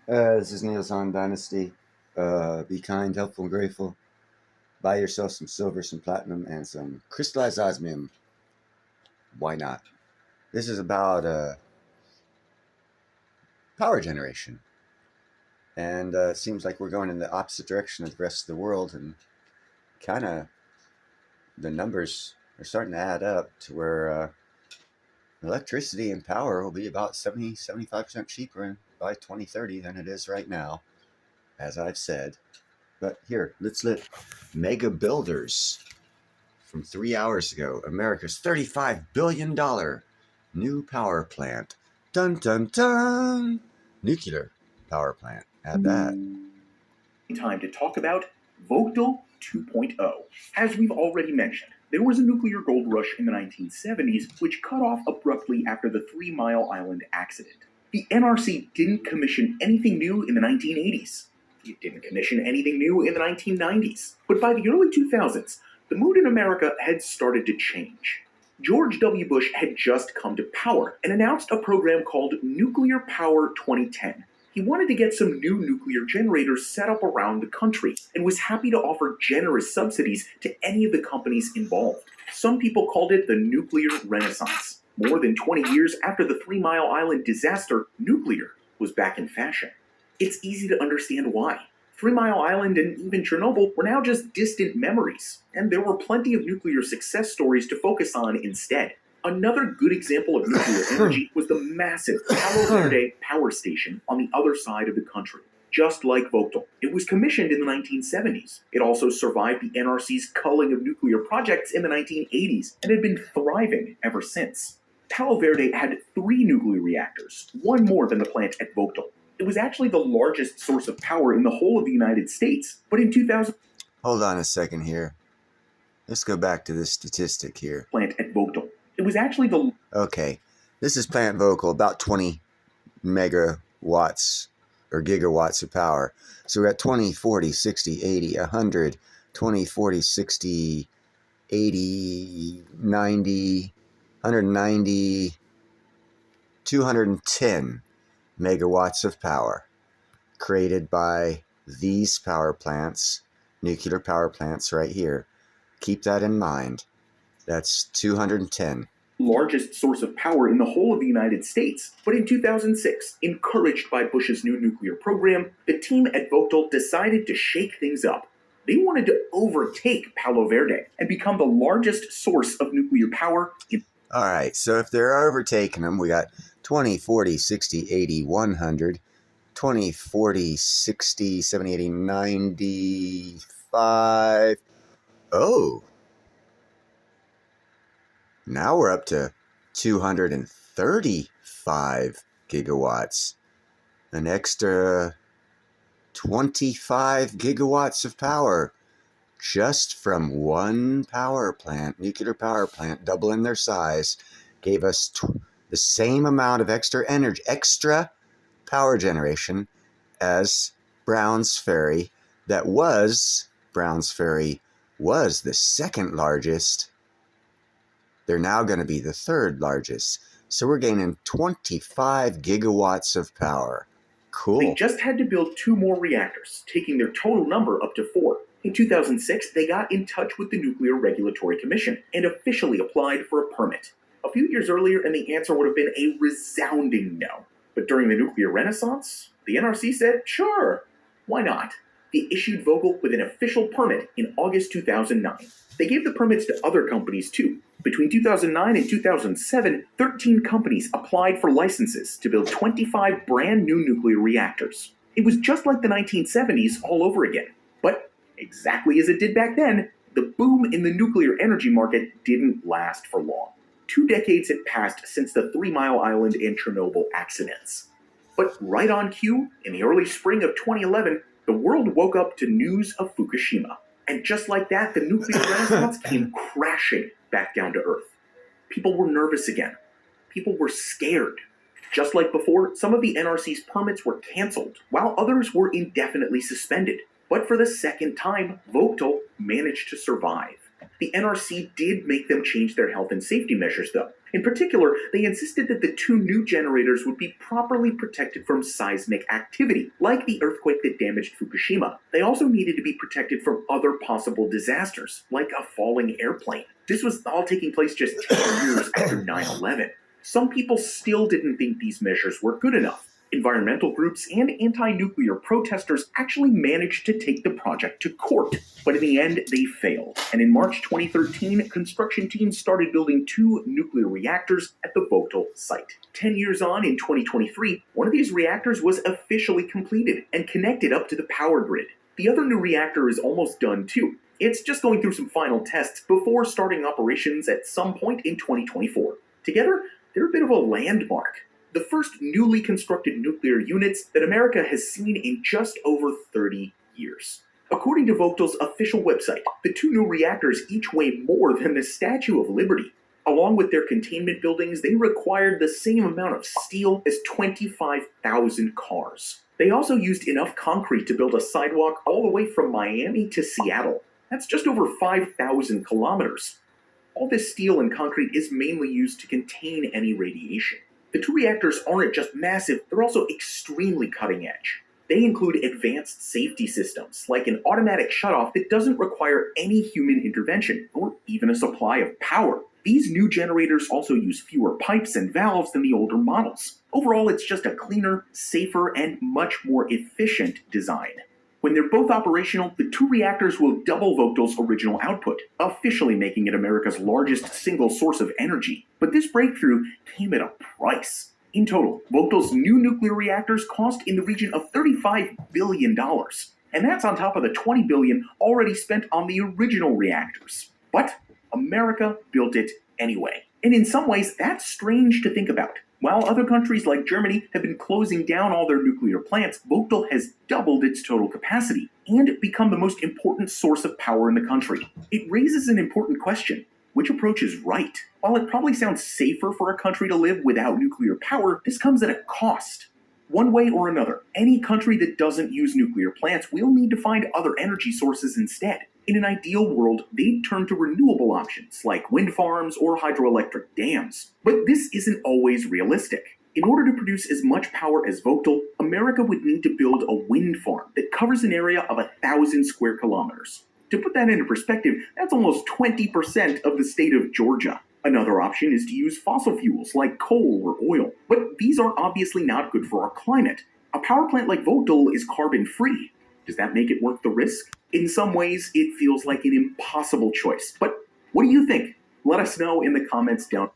This is Neil's on Dynasty. Be kind, helpful, and grateful. Buy yourself some silver, some platinum, and some crystallized osmium. Why not? This is about power generation. And it seems like we're going in the opposite direction of the rest of the world, and kind of the numbers are starting to add up to where electricity and power will be about 75% cheaper by 2030 than it is right now, as I've said. But here, let's let Mega Builders from 3 hours ago, America's $35 billion new power plant. Dun dun dun! Nuclear power plant. Add that. Time to talk about Vogtle 2.0. As we've already mentioned, there was a nuclear gold rush in the 1970s, which cut off abruptly after the 3 Mile Island accident. The NRC didn't commission anything new in the 1980s. It didn't commission anything new in the 1990s. But by the early 2000s, the mood in America had started to change. George W. Bush had just come to power and announced a program called Nuclear Power 2010. He wanted to get some new nuclear generators set up around the country and was happy to offer generous subsidies to any of the companies involved. Some people called it the nuclear renaissance. More than 20 years after the 3 Mile Island disaster, nuclear was back in fashion. It's easy to understand why. 3 Mile Island and even Chernobyl were now just distant memories, and there were plenty of nuclear success stories to focus on instead. Another good example of nuclear energy was the massive Palo Verde power station on the other side of the country, just like Vogtle. It was commissioned in the 1970s. It also survived the NRC's culling of nuclear projects in the 1980s and had been thriving ever since. Palo Verde had 3 nuclear reactors, one more than the plant at Vogtle. It was actually the largest source of power in the whole of the United States, but in 2000... Hold on a second here. Let's go back to this statistic here. Plant at Vogtle. It was actually the... Okay, this is Plant Vogtle, about 20 megawatts or gigawatts of power. So we got 20, 40, 60, 80, 100, 20, 40, 60, 80, 90, 190, 210 megawatts of power created by these power plants, nuclear power plants right here. Keep that in mind. That's 210. Largest source of power in the whole of the United States. But in 2006, encouraged by Bush's new nuclear program, the team at Vogtle decided to shake things up. They wanted to overtake Palo Verde and become the largest source of nuclear power in... All right, so if they're overtaking them, we got 20, 40, 60, 80, 100, 20, 40, 60, 70, 80, 95. Oh. Now we're up to 235 gigawatts. An extra 25 gigawatts of power just from one power plant, nuclear power plant, doubling their size, gave us the same amount of extra energy, extra power generation as Browns Ferry. Browns Ferry was the second largest. They're now going to be the third largest. So we're gaining 25 gigawatts of power. Cool. They just had to build 2 more reactors, taking their total number up to 4. In 2006, they got in touch with the Nuclear Regulatory Commission and officially applied for a permit. A few years earlier, and the answer would have been a resounding no. But during the nuclear renaissance, the NRC said, sure, why not? They issued Vogtle with an official permit in August 2009. They gave the permits to other companies too. Between 2009 and 2007, 13 companies applied for licenses to build 25 brand new nuclear reactors. It was just like the 1970s all over again. But exactly as it did back then, the boom in the nuclear energy market didn't last for long. 2 decades had passed since the 3 Mile Island and Chernobyl accidents. But right on cue, in the early spring of 2011, the world woke up to news of Fukushima. And just like that, the nuclear renaissance came crashing back down to earth. People were nervous again. People were scared. Just like before, some of the NRC's permits were canceled, while others were indefinitely suspended. But for the second time, Vogtle managed to survive. The NRC did make them change their health and safety measures, though. In particular, they insisted that the two new generators would be properly protected from seismic activity, like the earthquake that damaged Fukushima. They also needed to be protected from other possible disasters, like a falling airplane. This was all taking place just 10 years after 9/11. Some people still didn't think these measures were good enough. Environmental groups and anti-nuclear protesters actually managed to take the project to court, but in the end they failed. And in March 2013, construction teams started building 2 nuclear reactors at the Vogtle site. 10 years on, in 2023, one of these reactors was officially completed and connected up to the power grid. The other new reactor is almost done too. It's just going through some final tests before starting operations at some point in 2024. Together, they're a bit of a landmark. The first newly constructed nuclear units that America has seen in just over 30 years. According to Vogtle's official website, the 2 new reactors each weigh more than the Statue of Liberty. Along with their containment buildings, they required the same amount of steel as 25,000 cars. They also used enough concrete to build a sidewalk all the way from Miami to Seattle. That's just over 5,000 kilometers. All this steel and concrete is mainly used to contain any radiation. The 2 reactors aren't just massive, they're also extremely cutting edge. They include advanced safety systems, like an automatic shutoff that doesn't require any human intervention, or even a supply of power. These new generators also use fewer pipes and valves than the older models. Overall, it's just a cleaner, safer, and much more efficient design. When they're both operational, the 2 reactors will double Vogtle's original output, officially making it America's largest single source of energy. But this breakthrough came at a price. In total, Vogtle's new nuclear reactors cost in the region of $35 billion. And that's on top of the $20 billion already spent on the original reactors. But America built it anyway. And in some ways, that's strange to think about. While other countries like Germany have been closing down all their nuclear plants, Vogtle has doubled its total capacity and become the most important source of power in the country. It raises an important question. Which approach is right? While it probably sounds safer for a country to live without nuclear power, this comes at a cost. One way or another, any country that doesn't use nuclear plants will need to find other energy sources instead. In an ideal world, they'd turn to renewable options like wind farms or hydroelectric dams. But this isn't always realistic. In order to produce as much power as Vogtle, America would need to build a wind farm that covers an area of 1,000 square kilometers. To put that into perspective, that's almost 20% of the state of Georgia. Another option is to use fossil fuels like coal or oil, but these are obviously not good for our climate. A power plant like Vogtle is carbon-free. Does that make it worth the risk? In some ways, it feels like an impossible choice. But what do you think? Let us know in the comments down.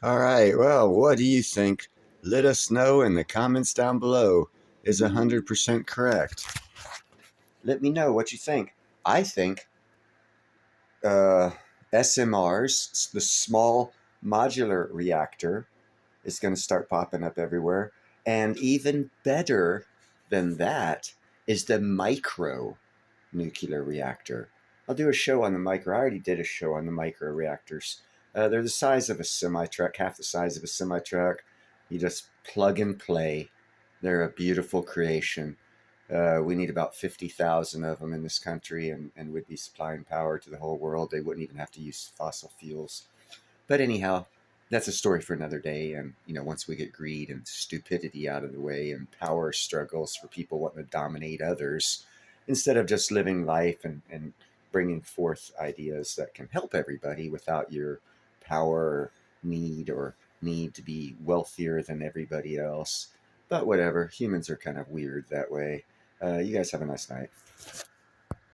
All right. Well, what do you think? Let us know in the comments down below. Is 100% correct? Let me know what you think. I think SMRs, the small modular reactor, is going to start popping up everywhere. And even better than that is the micro nuclear reactor. I'll do a show on the micro. I already did a show on the micro reactors. They're the size of a semi-truck, half the size of a semi-truck. You just plug and play. They're a beautiful creation. We need about 50,000 of them in this country, and we'd be supplying power to the whole world. They wouldn't even have to use fossil fuels. But anyhow, that's a story for another day. And, once we get greed and stupidity out of the way and power struggles for people wanting to dominate others, instead of just living life and bringing forth ideas that can help everybody without your power or need to be wealthier than everybody else. But whatever, humans are kind of weird that way. You guys have a nice night.